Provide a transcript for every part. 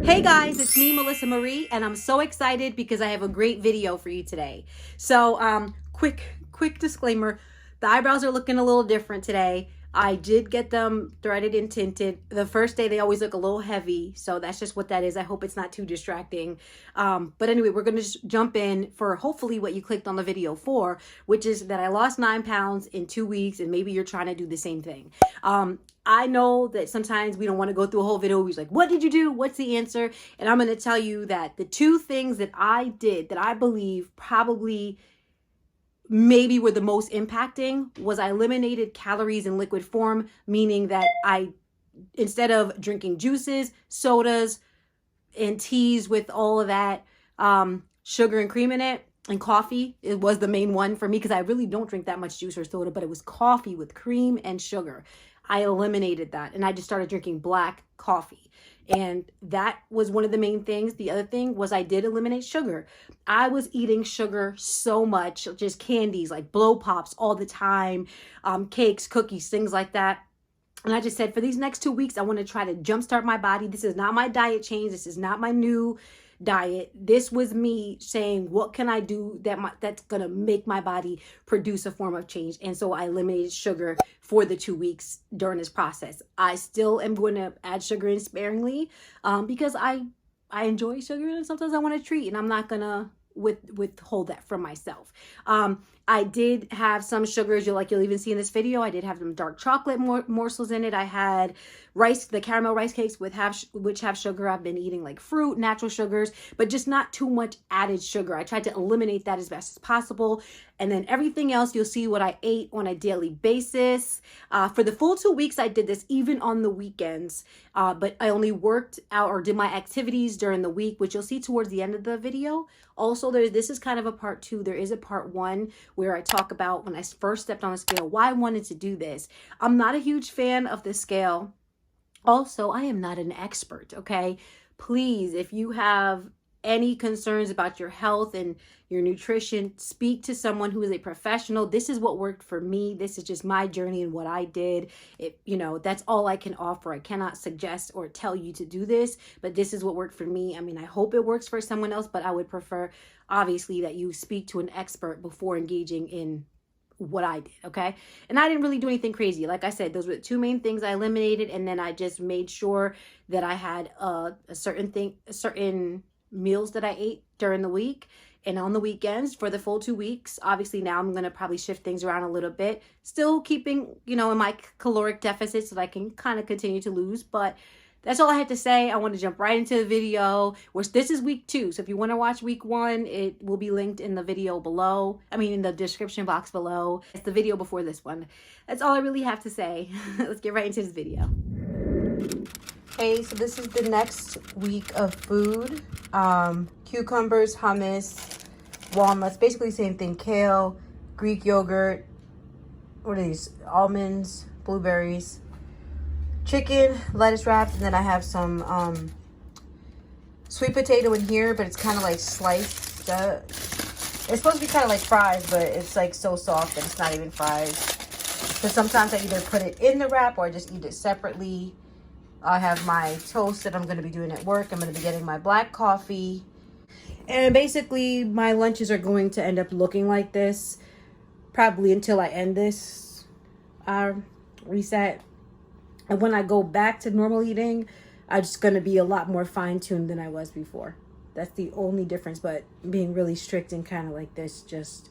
Hey guys, it's me, Melissa Marie, and I'm so excited because I have a great video for you today. So, quick disclaimer, the eyebrows are looking a little different today. I did get them threaded and tinted. The first day they always look a little heavy, so that's just what that is. I hope it's not too distracting. But anyway, we're going to just jump in for hopefully what you clicked on the video for, which is that I lost 9 pounds in 2 weeks, and maybe you're trying to do the same thing. I know that sometimes we don't want to go through a whole video. We're like, what did you do? What's the answer? And I'm going to tell you that the 2 things that I did that I believe probably maybe were the most impacting was I eliminated calories in liquid form, meaning that instead of drinking juices, sodas, and teas with all of that sugar and cream in it, and coffee, it was the main one for me because I really don't drink that much juice or soda, but it was coffee with cream and sugar. I eliminated that and I just started drinking black coffee. And that was one of the main things. The other thing was I did eliminate sugar. I was eating sugar so much, just candies like blow pops all the time, cakes, cookies, things like that. And I just said, for these next 2 weeks, I want to try to jumpstart my body. This is not my diet change. This is not my new diet. This was me saying, what can I do that's going to make my body produce a form of change? And so I eliminated sugar for the 2 weeks during this process. I still am going to add sugar in sparingly because I enjoy sugar and sometimes I want to treat, and I'm not going to withhold that from myself. I did have some sugars, you'll even see in this video. I did have some dark chocolate morsels in it. I had the caramel rice cakes which have sugar. I've been eating like fruit, natural sugars, but just not too much added sugar. I tried to eliminate that as best as possible. And then everything else, you'll see what I ate on a daily basis. For the full 2 weeks, I did this even on the weekends, but I only worked out or did my activities during the week, which you'll see towards the end of the video. Also, this is kind of a part 2. There is a part 1 where I talk about when I first stepped on the scale, why I wanted to do this. I'm not a huge fan of the scale. Also, I am not an expert, okay? Please, if you have any concerns about your health and your nutrition, speak to someone who is a professional. This is what worked for me. This is just my journey and what I did. That's all I can offer. I cannot suggest or tell you to do this, but this is what worked for me. I mean, I hope it works for someone else, but I would prefer, obviously, that you speak to an expert before engaging in what I did, okay? And I didn't really do anything crazy. Like I said, those were the 2 main things I eliminated, and then I just made sure that I had certain meals that I ate during the week and on the weekends for the full 2 weeks. Obviously, now I'm going to probably shift things around a little bit, still keeping, in my caloric deficit so that I can kind of continue to lose. But that's all I had to say. I want to jump right into the video, which this is week 2. So if you want to watch week 1, it will be linked in the video below. In the description box below. It's the video before this one. That's all I really have to say. Let's get right into this video. Okay, so this is the next week of food. Cucumbers, hummus, walnuts, basically the same thing. Kale, Greek yogurt, what are these? Almonds, blueberries, chicken, lettuce wrapped, and then I have some sweet potato in here, but it's kind of like sliced. It's supposed to be kind of like fries, but it's like so soft that it's not even fries. So sometimes I either put it in the wrap or I just eat it separately. I have my toast that I'm going to be doing at work. I'm going to be getting my black coffee. And basically, my lunches are going to end up looking like this, probably until I end this reset. And when I go back to normal eating, I'm just going to be a lot more fine-tuned than I was before. That's the only difference, but being really strict and kind of like this just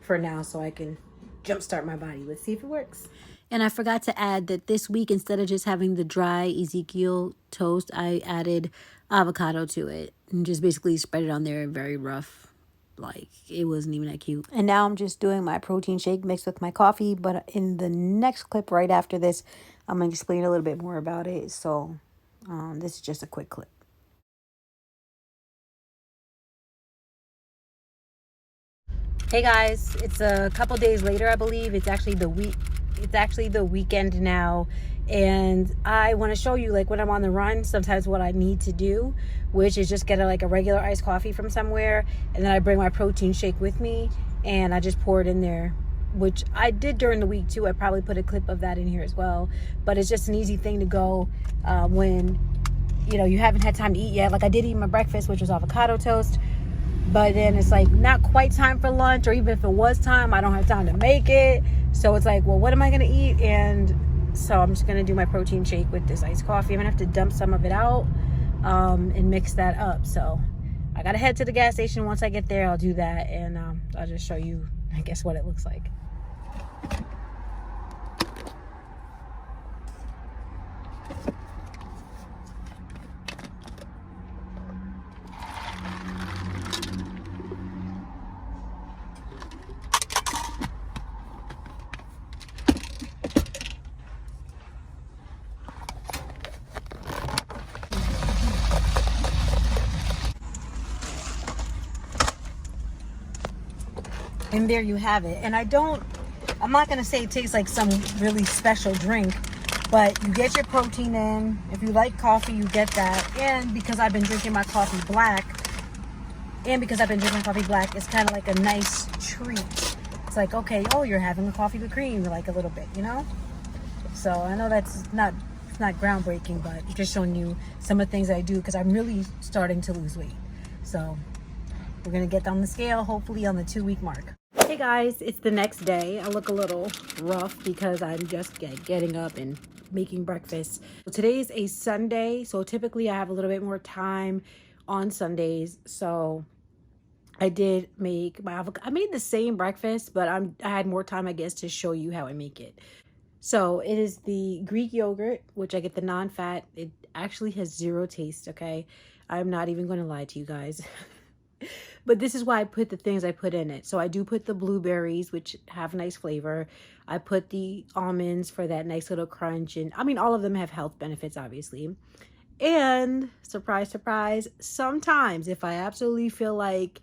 for now so I can jumpstart my body. Let's see if it works. And I forgot to add that this week, instead of just having the dry Ezekiel toast, I added avocado to it and just basically spread it on there very rough. Like, it wasn't even that cute. And now I'm just doing my protein shake mixed with my coffee. But in the next clip right after this, I'm going to explain a little bit more about it. So this is just a quick clip. Hey guys, it's a couple days later, I believe. It's actually the weekend now, and I want to show you, like, when I'm on the run, sometimes what I need to do, which is just get a regular iced coffee from somewhere, and then I bring my protein shake with me and I just pour it in there, which I did during the week too. I probably put a clip of that in here as well, but it's just an easy thing to go when you know, you haven't had time to eat yet. Like I did eat my breakfast, which was avocado toast, but then it's like not quite time for lunch, or even if it was time, I don't have time to make it. So it's like, well, what am I gonna eat? And so I'm just gonna do my protein shake with this iced coffee. I'm gonna have to dump some of it out and mix that up. So I gotta head to the gas station. Once I get there, I'll do that, and I'll just show you, I guess, what it looks like. And there you have it. And I'm not going to say it tastes like some really special drink, but you get your protein in. If you like coffee, you get that. And because I've been drinking my coffee black, it's kind of like a nice treat. It's like, okay, oh, you're having a coffee with cream, like a little bit, you know? So I know it's not groundbreaking, but just showing you some of the things I do because I'm really starting to lose weight. So we're going to get on the scale, hopefully on the 2-week mark. Hey guys, it's the next day. I look a little rough because I'm just getting up and making breakfast. So today is a Sunday, so typically I have a little bit more time on Sundays. So I did make my avocado. I made the same breakfast, but I had more time, I guess, to show you how I make it. So it is the Greek yogurt, which I get the non-fat. It actually has zero taste, okay? I'm not even going to lie to you guys. But this is why I put the things I put in it. So I do put the blueberries, which have nice flavor. I put the almonds for that nice little crunch. And I mean, all of them have health benefits, obviously. And surprise, surprise, sometimes if I absolutely feel like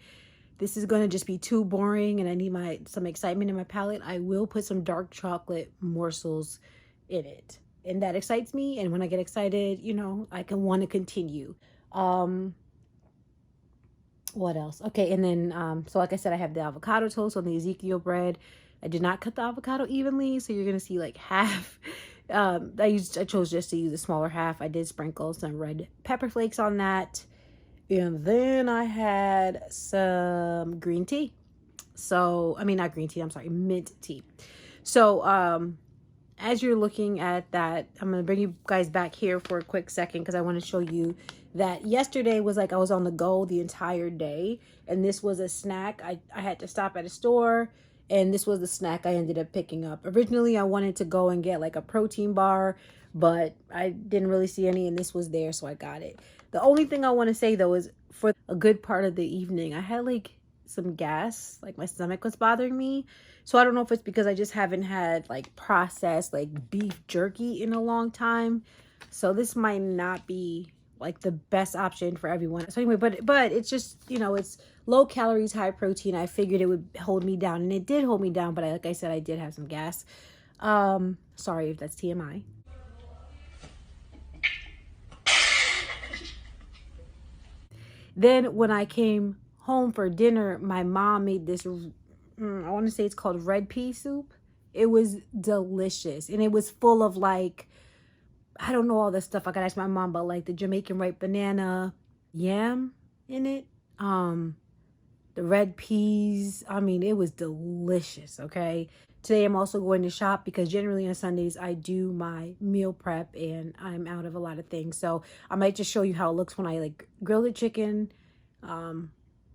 this is going to just be too boring and I need some excitement in my palate, I will put some dark chocolate morsels in it. And that excites me. And when I get excited, you know, I can want to continue. What else? Okay, and then so like I said, I have the avocado toast on the Ezekiel bread. I did not cut the avocado evenly, so you're gonna see like half. I chose just to use a smaller half. I did sprinkle some red pepper flakes on that, and then I had some green tea. So I mean, not green tea, I'm sorry, mint tea. So as you're looking at that, I'm gonna bring you guys back here for a quick second because I want to show you that yesterday was like I was on the go the entire day, and this was a snack. I had to stop at a store, and this was the snack I ended up picking up. Originally, I wanted to go and get like a protein bar, but I didn't really see any, and this was there, so I got it. The only thing I want to say though is for a good part of the evening, I had like some gas, like my stomach was bothering me. So I don't know if it's because I just haven't had like processed like beef jerky in a long time. So this might not be like the best option for everyone. So anyway, but it's just, you know, it's low calories, high protein. I figured it would hold me down, and it did hold me down, but like I said, I did have some gas. Sorry if that's TMI. Then when I came home for dinner, my mom made this, I want to say it's called red pea soup. It was delicious, and it was full of like, I don't know all this stuff. I gotta ask my mom, but like the Jamaican ripe banana, yam in it, the red peas. I mean, it was delicious. Okay. Today I'm also going to shop because generally on Sundays I do my meal prep and I'm out of a lot of things. So I might just show you how it looks when I like grill the chicken.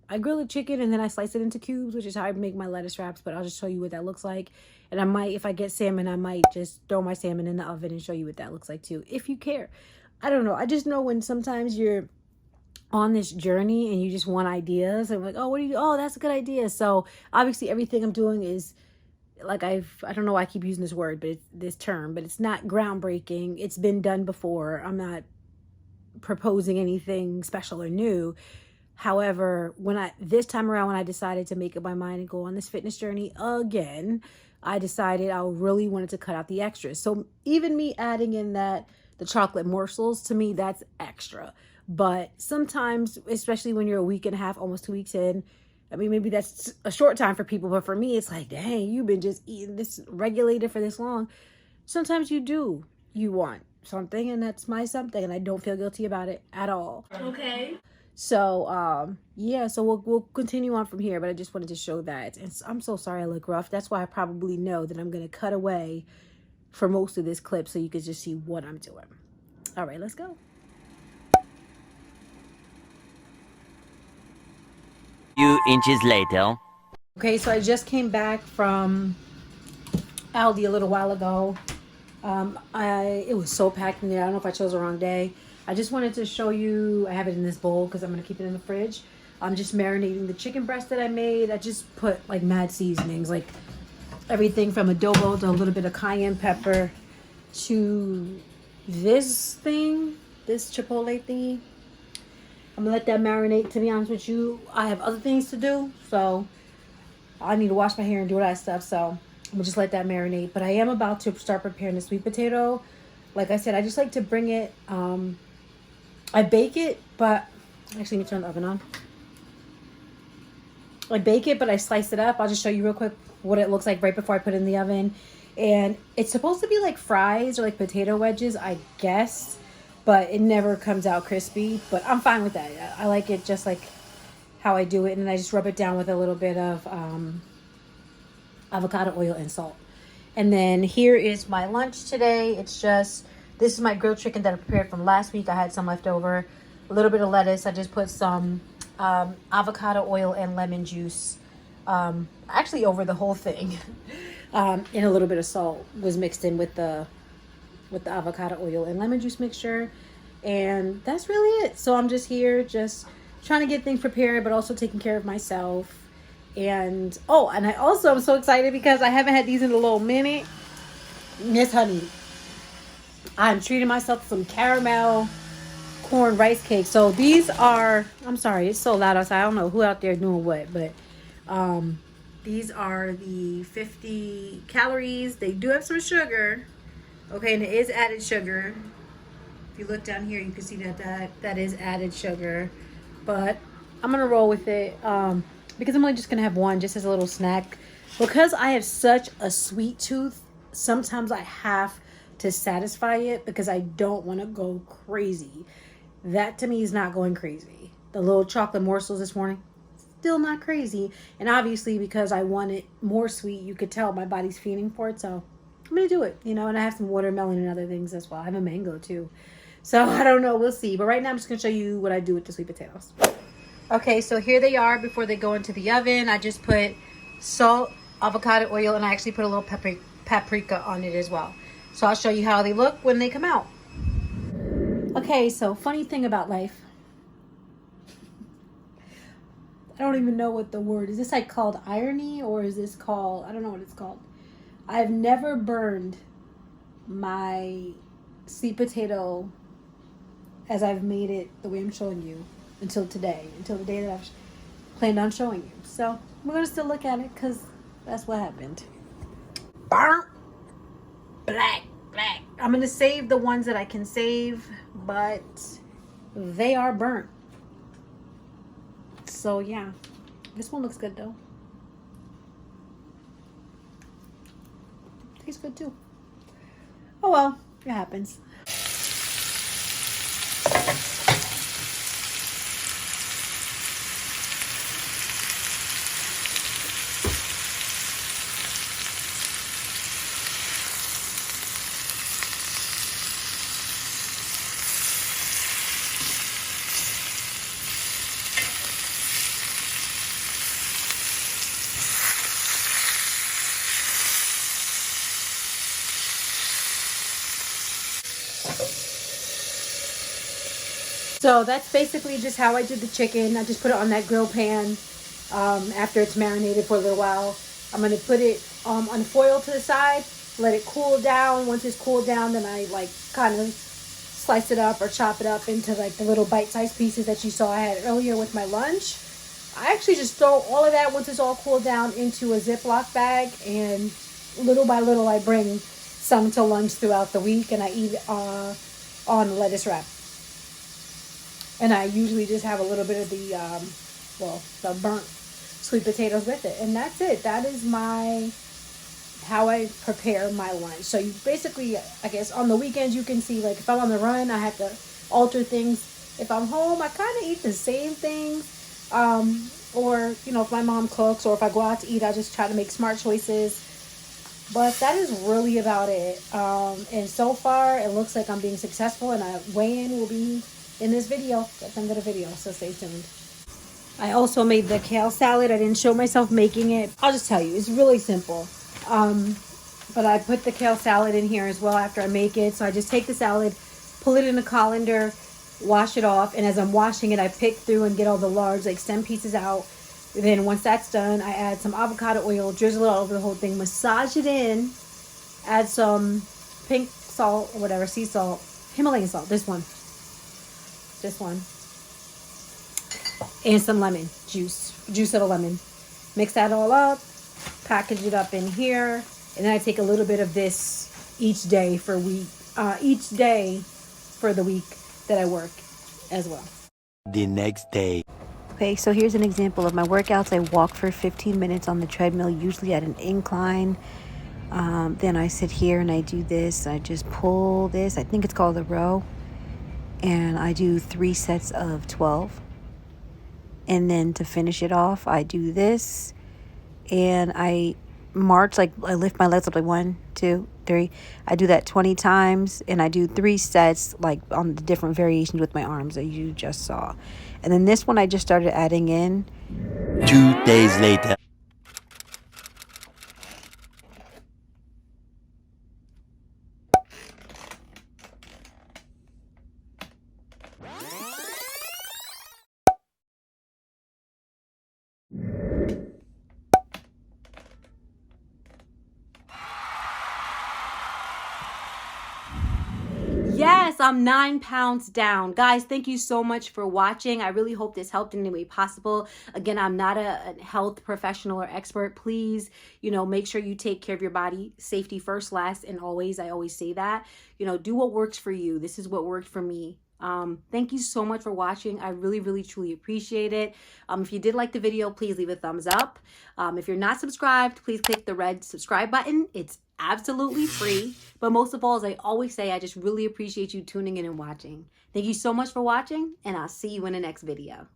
I grill the chicken and then I slice it into cubes, which is how I make my lettuce wraps, but I'll just show you what that looks like. And I might, if I get salmon, I might just throw my salmon in the oven and show you what that looks like too, if you care. I don't know. I just know when sometimes you're on this journey and you just want ideas and like, oh, what do you, oh, that's a good idea. So obviously everything I'm doing is like, I don't know why I keep using this word, but it's this term, but it's not groundbreaking. It's been done before. I'm not proposing anything special or new. However, this time around, when I decided to make up my mind and go on this fitness journey again, I decided I really wanted to cut out the extras. So even me adding in the chocolate morsels, to me, that's extra. But sometimes, especially when you're a week and a half, almost 2 weeks in, I mean, maybe that's a short time for people, but for me, it's like, dang, you've been just eating this regulated for this long. Sometimes you do you want something, and that's my something, and I don't feel guilty about it at all. Okay. So yeah, so we'll continue on from here, but I just wanted to show that. And I'm so sorry I look rough. That's why I probably know that I'm gonna cut away for most of this clip so you can just see what I'm doing. All right, let's go. Few inches later. Okay, so I just came back from Aldi a little while ago. It was so packed in there. I don't know if I chose the wrong day. I just wanted to show you. I have it in this bowl because I'm gonna keep it in the fridge. I'm just marinating the chicken breast that I made. I just put like mad seasonings, like everything from adobo to a little bit of cayenne pepper to this thing, this chipotle thingy. I'm gonna let that marinate. To be honest with you, I have other things to do, so I need to wash my hair and do all that stuff. So I'm gonna just let that marinate. But I am about to start preparing the sweet potato. Like I said, I just like to bring it. I bake it, but actually, let me turn the oven on. I bake it, but I slice it up. I'll just show you real quick what it looks like right before I put it in the oven. And it's supposed to be like fries or like potato wedges, I guess, but it never comes out crispy. But I'm fine with that. I like it just like how I do it, and then I just rub it down with a little bit of avocado oil and salt. And then here is my lunch today. It's just, this is my grilled chicken that I prepared from last week. I had some left over. A little bit of lettuce. I just put some avocado oil and lemon juice actually over the whole thing. And a little bit of salt was mixed in with the avocado oil and lemon juice mixture. And that's really it. So I'm just here just trying to get things prepared, but also taking care of myself. And oh, and I also am so excited because I haven't had these in a little minute. Miss Honey, I'm treating myself to some caramel corn rice cakes. So these are, I'm sorry, it's so loud outside. I don't know who out there doing what, but these are the 50 calories. They do have some sugar, okay, and it is added sugar. If you look down here, you can see that is added sugar, but I'm gonna roll with it because I'm only just gonna have one just as a little snack. Because I have such a sweet tooth, sometimes I have to satisfy it because I don't want to go crazy. That to me is not going crazy. The little chocolate morsels this morning, still not crazy. And obviously because I want it more sweet, you could tell my body's feeding for it. So I'm going to do it, you know, and I have some watermelon and other things as well. I have a mango too. So I don't know. We'll see. But right now I'm just going to show you what I do with the sweet potatoes. Okay, so here they are before they go into the oven. I just put salt, avocado oil, and I actually put a little paprika on it as well. So I'll show you how they look when they come out. Okay, so funny thing about life. I don't even know what the word is. This like called irony, or is this called, I don't know what it's called. I've never burned my sweet potato as I've made it the way I'm showing you until today, until the day that I've planned on showing you. So we're gonna still look at it because that's what happened. Burnt. Black. I'm gonna save the ones that I can save, but they are burnt. So yeah, this one looks good though. Tastes good too. Oh well, it happens. So that's basically just how I did the chicken. I just put it on that grill pan after it's marinated for a little while. I'm going to put it on foil to the side, let it cool down. Once it's cooled down, then I like kind of slice it up or chop it up into like the little bite-sized pieces that you saw I had earlier with my lunch. I actually just throw all of that once it's all cooled down into a Ziploc bag, and little by little I bring some to lunch throughout the week, and I eat on lettuce wrap. And I usually just have a little bit of the burnt sweet potatoes with it. And that's it. That is my how I prepare my lunch. So you basically, I guess on the weekends you can see, like if I'm on the run, I have to alter things. If I'm home, I kind of eat the same things. Or, you know, if my mom cooks or if I go out to eat, I just try to make smart choices. But that is really about it. And so far, it looks like I'm being successful, and I weigh-in will be in this video at the end of the video, so stay tuned. I also made the kale salad. I didn't show myself making it. I'll just tell you, it's really simple. But I put the kale salad in here as well after I make it. So I just take the salad, pull it in a colander, wash it off, and as I'm washing it, I pick through and get all the large like stem pieces out. Then once that's done, I add some avocado oil, drizzle it all over the whole thing, massage it in, add some pink salt or whatever, sea salt, Himalayan salt, this one, and some lemon juice of a lemon. Mix that all up, package it up in here, and then I take a little bit of this each day for the week that I work as well. The next day. Okay, so here's an example of my workouts. I walk for 15 minutes on the treadmill, usually at an incline. Then I sit here and I do this. I just pull this. I think it's called a row. And I do 3 sets of 12. And then to finish it off, I do this. And I march, like I lift my legs up like 1, 2, 3. I do that 20 times. And I do 3 sets like on the different variations with my arms that you just saw. And then this one I just started adding in. 2 days later. Yes, I'm 9 pounds down. Guys, thank you so much for watching. I really hope this helped in any way possible. Again, I'm not a health professional or expert. Please, make sure you take care of your body. Safety first, last, and always. I always say that. Do what works for you. This is what worked for me. Thank you so much for watching. I really, really, truly appreciate it. If you did like the video, please leave a thumbs up. If you're not subscribed, please click the red subscribe button. It's absolutely free. But most of all, as I always say, I just really appreciate you tuning in and watching. Thank you so much for watching, and I'll see you in the next video.